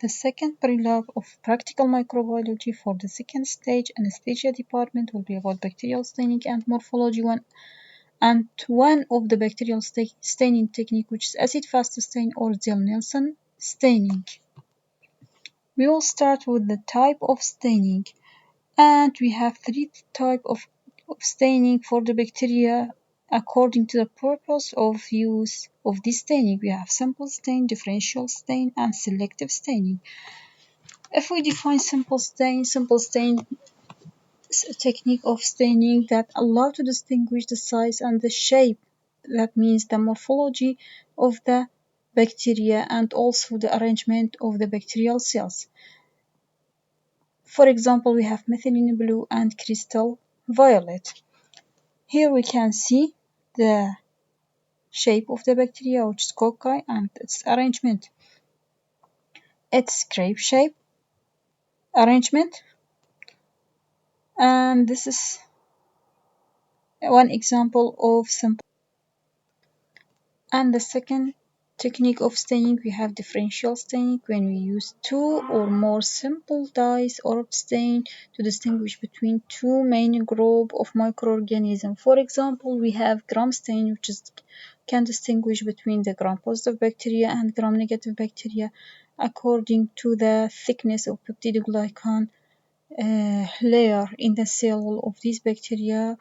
The second pre-lab of practical microbiology for the second stage anesthesia department will be about bacterial staining and morphology one of the bacterial staining technique, which is acid fast stain or Zell-Nielsen staining. We will start with the type of staining, and we have three types of staining for the bacteria according to the purpose of use of this staining. We have simple stain, differential stain, and selective staining. If we define simple stain is a technique of staining that allows to distinguish the size and the shape. That means the morphology of the bacteria and also the arrangement of the bacterial cells. For example, we have methylene blue and crystal violet. Here we can see the shape of the bacteria, which is cocci, and its arrangement. Its grape shape arrangement, and this is one example of simple. And the second technique of staining, we have differential staining, when we use two or more simple dyes or stain to distinguish between two main groups of microorganisms. For example, we have gram stain, which can distinguish between the gram-positive bacteria and gram-negative bacteria according to the thickness of peptidoglycan layer in the cell wall of these bacteria.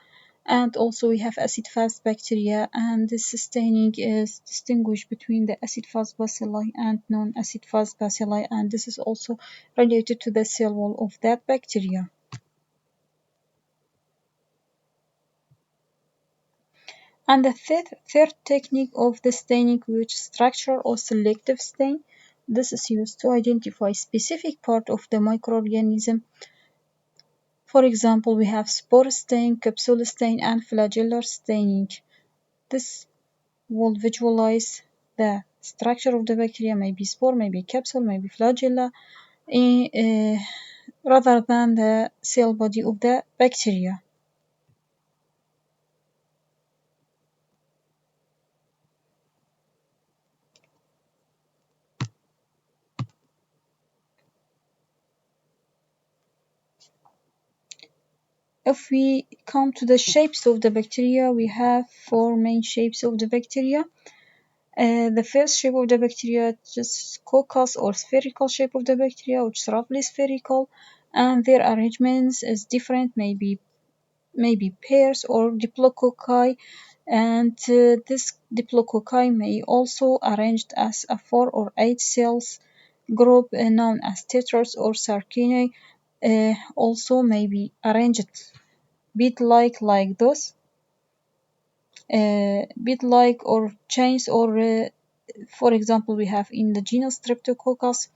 And also we have acid-fast bacteria, and this staining is distinguished between the acid-fast bacilli and non-acid-fast bacilli, and this is also related to the cell wall of that bacteria. And the third technique of the staining, which is structural or selective stain, this is used to identify specific part of the microorganism. For example, we have spore stain, capsule stain, and flagellar staining. This will visualize the structure of the bacteria, maybe spore, maybe capsule, maybe flagella, rather than the cell body of the bacteria. If we come to the shapes of the bacteria, we have four main shapes of the bacteria. The first shape of the bacteria is just coccus or spherical shape of the bacteria, which is roughly spherical, and their arrangements is different, maybe pairs or diplococci, and this diplococci may also arranged as a 4 or 8 cells group known as tetrads or sarcinae, also may be arranged bead-like this, bead-like or chains, or for example we have in the genus Streptococcus,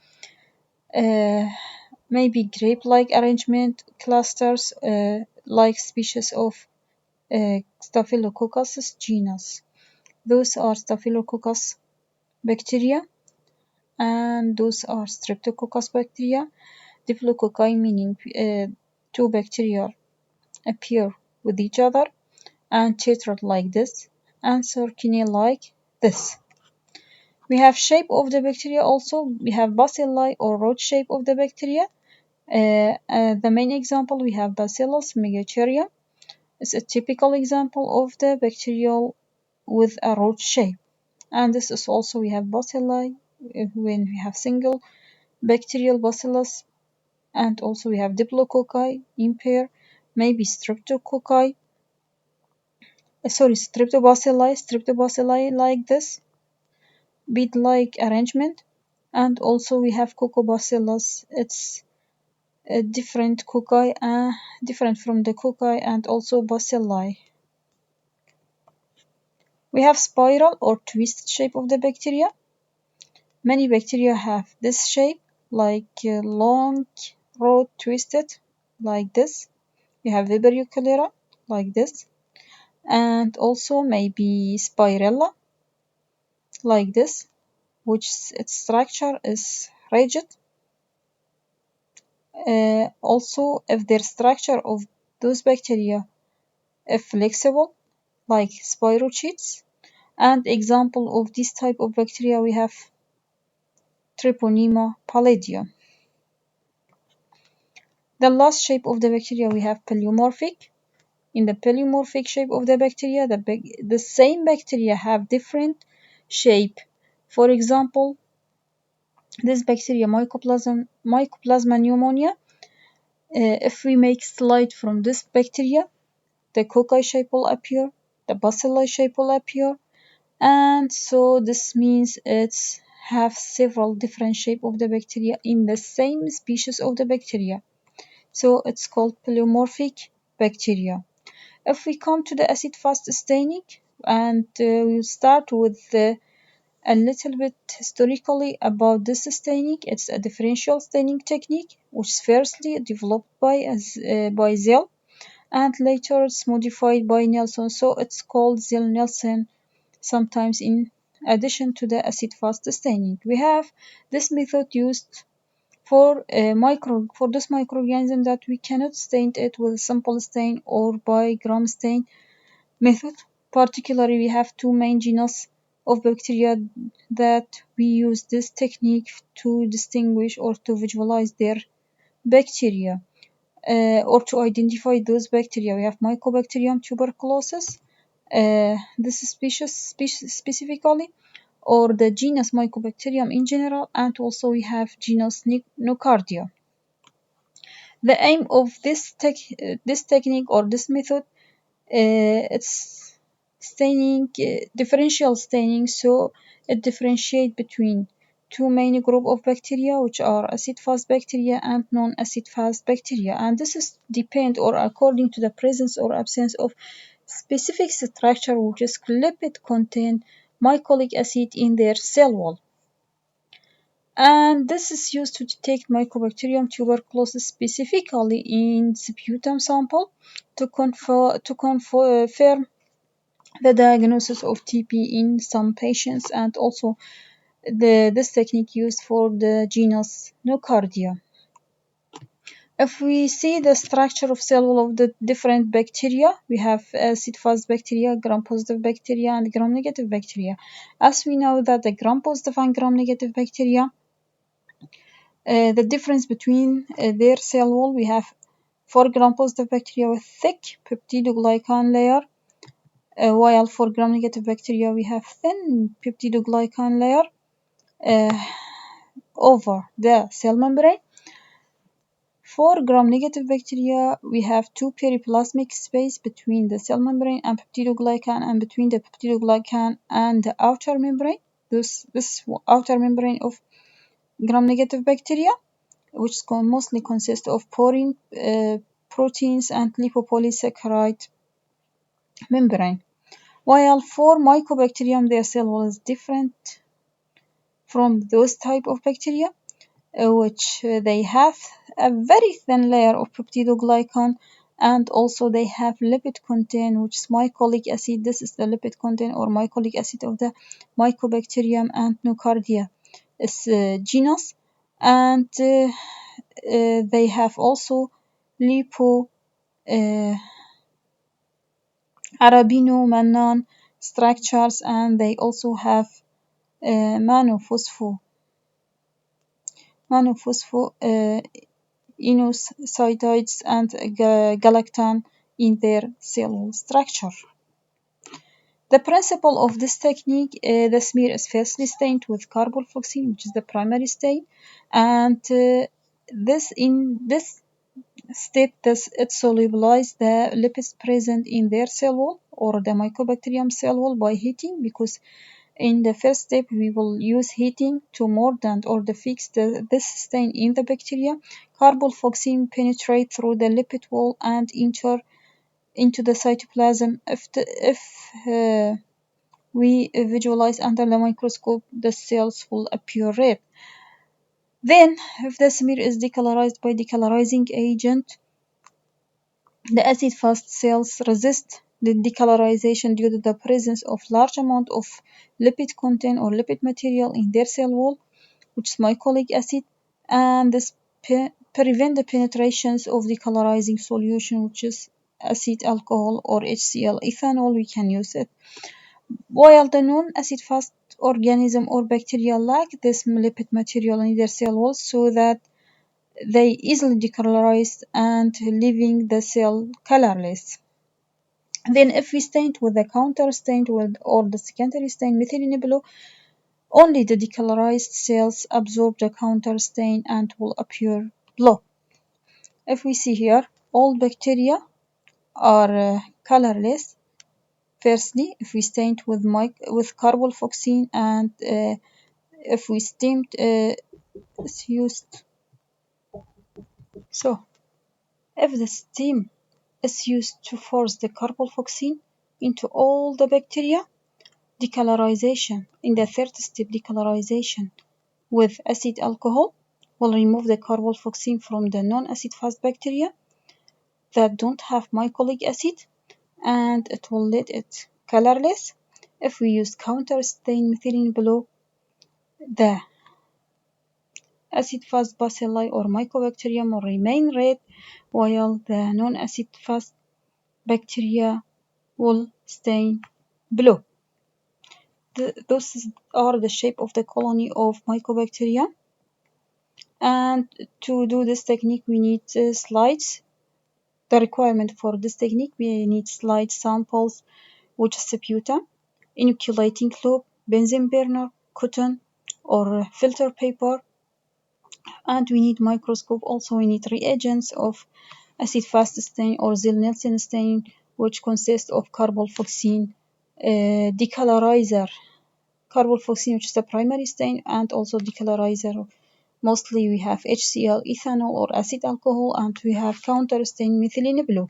maybe grape-like arrangement clusters like species of Staphylococcus genus. Those are Staphylococcus bacteria, and those are Streptococcus bacteria. Diplococci meaning two bacteria appear with each other, and tetrad like this, and Sarcinae like this. We have shape of the bacteria also. We have bacilli or rod shape of the bacteria. The main example we have Bacillus megacheria. It's a typical example of the bacterial with a rod shape. And this is also we have bacilli when we have single bacterial bacillus, and also we have diplococci in pair, maybe streptococci, streptobacilli like this, bead-like arrangement, and also we have coccobacillus. It's a different cocci, different from the cocci, and also bacilli. We have spiral or twisted shape of the bacteria. Many bacteria have this shape, like long rod twisted, like this. We have Vibrio cholera, like this, and also maybe Spirella, like this, which its structure is rigid. Also, if their structure of those bacteria is flexible, like spirochetes, and example of this type of bacteria we have Treponema pallidum. The last shape of the bacteria we have pleomorphic. In the pleomorphic shape of the bacteria, the same bacteria have different shape. For example, this bacteria Mycoplasma pneumonia, if we make slide from this bacteria, the cocci shape will appear, the bacilli shape will appear, and so this means it's have several different shape of the bacteria in the same species of the bacteria. So it's called pleomorphic bacteria. If we come to the acid fast staining, and we'll start with a little bit historically about this staining. It's a differential staining technique, which is firstly developed by Zell, and later it's modified by Nelson. So it's called Zell-Nelson sometimes in addition to the acid fast staining. We have this method used for this microorganism that we cannot stain it with a simple stain or by gram stain method. Particularly, we have two main genus of bacteria that we use this technique to distinguish or to visualize their bacteria or to identify those bacteria. We have Mycobacterium tuberculosis, this species specifically, or the genus Mycobacterium in general, and also we have genus Nocardia. The aim of this technique or this method, it's staining, differential staining, so it differentiates between two main group of bacteria, which are acid-fast bacteria and non-acid-fast bacteria, and this is depend or according to the presence or absence of specific structure which is lipid contain mycolic acid in their cell wall. And this is used to detect Mycobacterium tuberculosis specifically in sputum sample to confirm the diagnosis of TB in some patients, and also this technique used for the genus Nocardia. If we see the structure of cell wall of the different bacteria, we have acid-fast bacteria, gram-positive bacteria, and gram-negative bacteria. As we know that the gram-positive and gram-negative bacteria, the difference between their cell wall, we have for gram-positive bacteria with thick peptidoglycan layer, while for gram-negative bacteria we have thin peptidoglycan layer over the cell membrane. For gram-negative bacteria, we have two periplasmic space between the cell membrane and peptidoglycan, and between the peptidoglycan and the outer membrane. This outer membrane of gram-negative bacteria, which mostly consists of porine proteins and lipopolysaccharide membrane. While for Mycobacterium, their cell wall is different from those type of bacteria, which they have a very thin layer of peptidoglycan, and also they have lipid content, which is mycolic acid. This is the lipid content or mycolic acid of the Mycobacterium and Nocardia genus, and they have also lipo arabinomannan structures, and they also have monophospho inositides and galactan in their cell structure. The principle of this technique, the smear is firstly stained with carbofloxacin, which is the primary stain, and in this step, it solubilizes the lipids present in their cell wall or the Mycobacterium cell wall by heating, because in the first step we will use heating to mordant or to fix this stain in the bacteria. Carbofloxacin penetrates through the lipid wall and enter into the cytoplasm. If we visualize under the microscope, the cells will appear red. Then, if the smear is decolorized by decolorizing agent, the acid-fast cells resist the decolorization due to the presence of large amount of lipid content or lipid material in their cell wall, which is mycolic acid, and this prevent the penetrations of the colorizing solution, which is acid alcohol or HCl ethanol. We can use it. While the non-acid fast organism or bacteria lack this lipid material in their cell wall so that they easily decolorize and leaving the cell colorless. Then if we stain with the counter stain with or the secondary stain methylene blue, only the decolorized cells absorb the counter stain and will appear blue. If we see here, all bacteria are colorless. Firstly, if we stained with carboxyl and if we steamed it's used. So, if the steam is used to force the carboxyl into all the bacteria, decolorization in the third step, decolorization with acid alcohol will remove the carboxyl from the non-acid fast bacteria that don't have mycolic acid, and it will let it colorless. If we use counter stain methylene blue, the acid fast bacilli or mycobacterium will remain red, while the non-acid fast bacteria will stain blue. Those are the shape of the colony of mycobacteria. And to do this technique, we need slides. The requirement for this technique, we need slide samples, which is sputum, inoculating cloth, Bunsen burner, cotton, or filter paper. And we need microscope. Also, we need reagents of acid fast stain or Zell-Nielsen stain, which consists of carboxyl decolorizer. Carboxyl, which is the primary stain, and also decolorizer. Mostly we have HCl, ethanol, or acid alcohol, and we have counter stain methylene blue.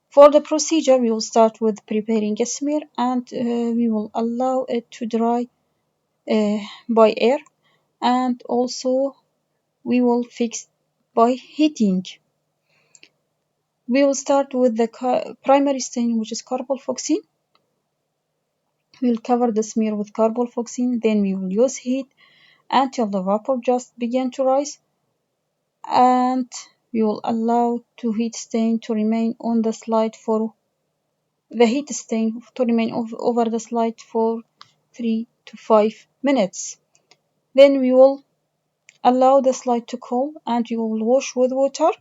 For the procedure, we will start with preparing a smear, and we will allow it to dry by air, and also we will fix by heating. We will start with the primary stain, which is carboxyl. We will cover the smear with carboxyl, then we will use heat until the vapor just begin to rise, and we will allow the heat stain to remain on the slide for over the slide for 3 to 5 minutes. Then we will allow the slide to cool and we will wash with water.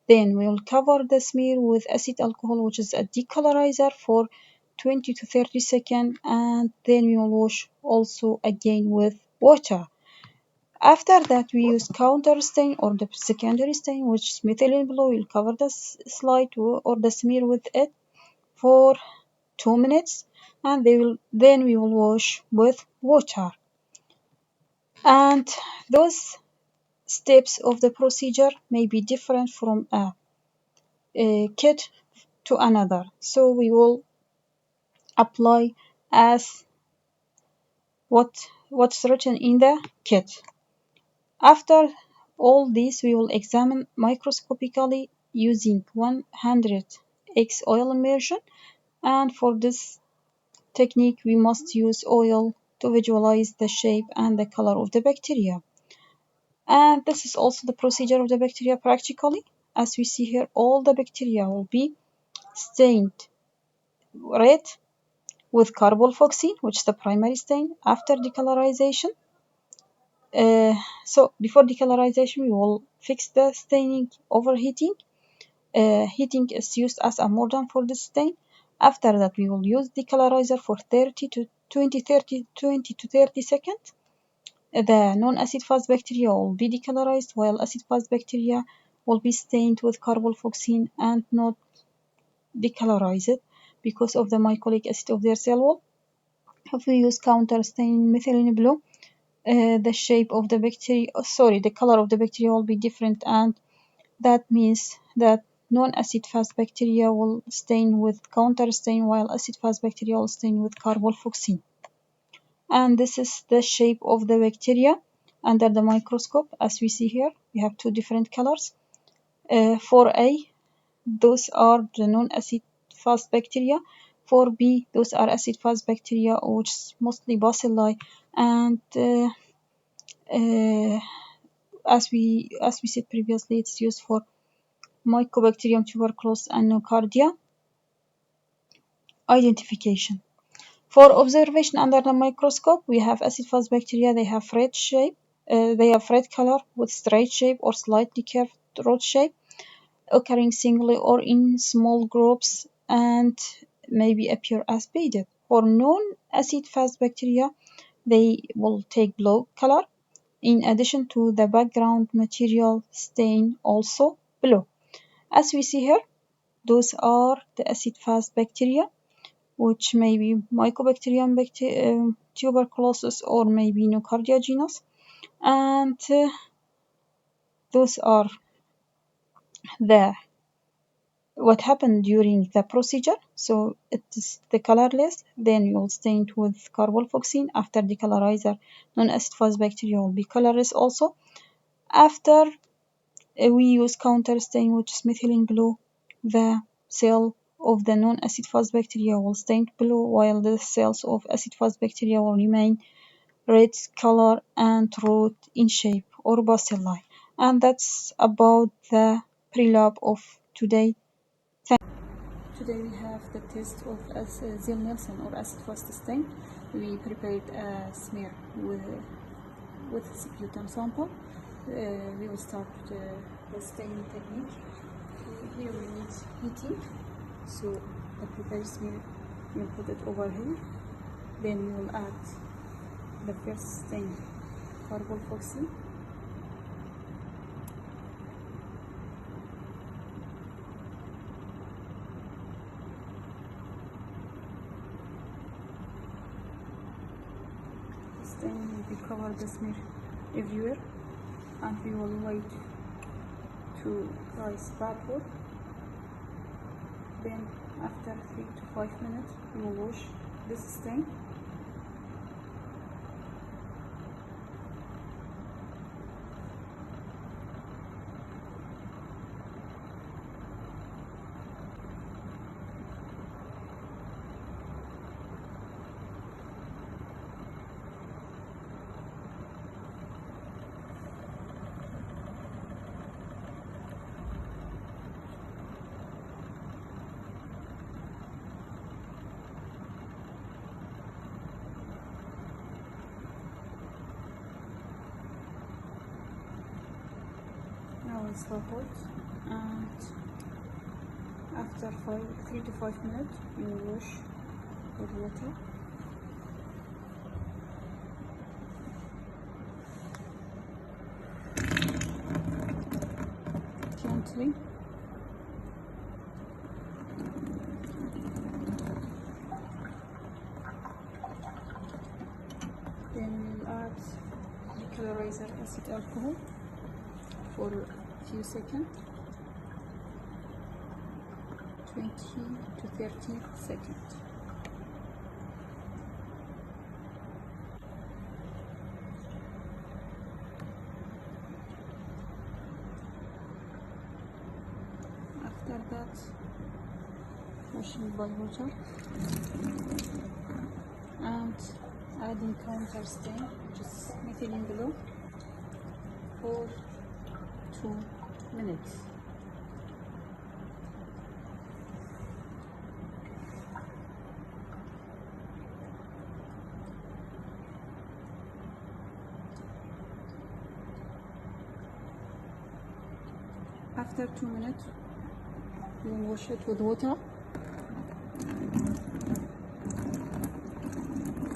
Then we will cover the smear with acid alcohol, which is a decolorizer, for 20 to 30 seconds, and then we will wash also again with water. After that, we use counter stain or the secondary stain, which is methylene blue. We'll cover the slide or the smear with it for 2 minutes, and then we will wash with water. And those steps of the procedure may be different from a kit to another, so we will apply as what's written in the kit. After all this, we will examine microscopically using 100x oil immersion, and for this technique we must use oil to visualize the shape and the color of the bacteria. And this is also the procedure of the bacteria practically. As we see here, all the bacteria will be stained red with carboxyl, which is the primary stain, after decolorization. So before decolorization, we will fix the staining overheating. Heating is used as a mordant for the stain. After that, we will use decolorizer for 20 to 30 seconds. The non-acid fast bacteria will be decolorized, while acid fast bacteria will be stained with carboxyl and not decolorized because of the mycolic acid of their cell wall. If we use counter stain methylene blue, the shape of the bacteria, the color of the bacteria will be different, and that means that non-acid fast bacteria will stain with counter stain, while acid fast bacteria will stain with carboxyl. And this is the shape of the bacteria under the microscope. As we see here, we have two different colors. For A, those are the non-acid fast bacteria. For B, those are acid fast bacteria, which is mostly bacilli, and as we said previously, it's used for Mycobacterium tuberculosis and nocardia identification. For observation under the microscope, we have acid-fast bacteria. They have red shape. They have red color with straight shape or slightly curved rod shape, occurring singly or in small groups, and maybe appear as beaded. For non-acid-fast bacteria, they will take blue color, in addition to the background material stain also blue. As we see here, those are the acid-fast bacteria, which may be Mycobacterium tuberculosis or maybe Nocardia genus. And those are the what happened during the procedure. So it is the colorless, then you'll stain it with carbolfoxine. After decolorizer, non-acid fast bacteria will be colorless also. After we use counter stain, which is methylene blue, the cell of the non-acid fast bacteria will stain blue, while the cells of acid fast bacteria will remain red color and root in shape or bacilli. And that's about the pre-lab of today. Today we have the test of Zell-Nielsen or acid fast stain. We prepared a smear with sputum sample. We will start the staining technique. Here we need heating. So the prepared smear, we'll put it over here. Then we will add the first stain, carbolfoxine. Then we cover the smear everywhere, and we will wait to rise backward. Then after 3 to 5 minutes we will wash this stain. Now it's hot, and after 3 to 5 minutes you wash with water. Gently. Then we'll add decolorizer acid alcohol for a few seconds, 20 to 30 seconds. After that, washing by water and adding counter stain, which is methylene blue, for 2 minutes. After 2 minutes, you wash it with water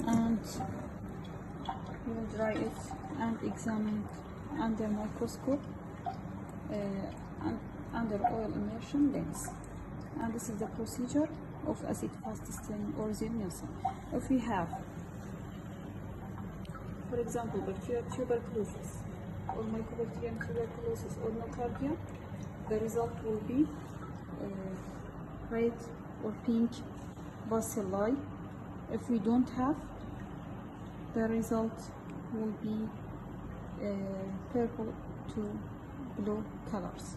and you will dry it and examine it under microscope and under oil immersion lens. And this is the procedure of acid fast stain or Zell-Nielsen. If we have, for example, bacterial tuberculosis or Mycobacterium tuberculosis or Nocardia, the result will be red or pink bacilli. If we don't have, the result will be purple to blue colors.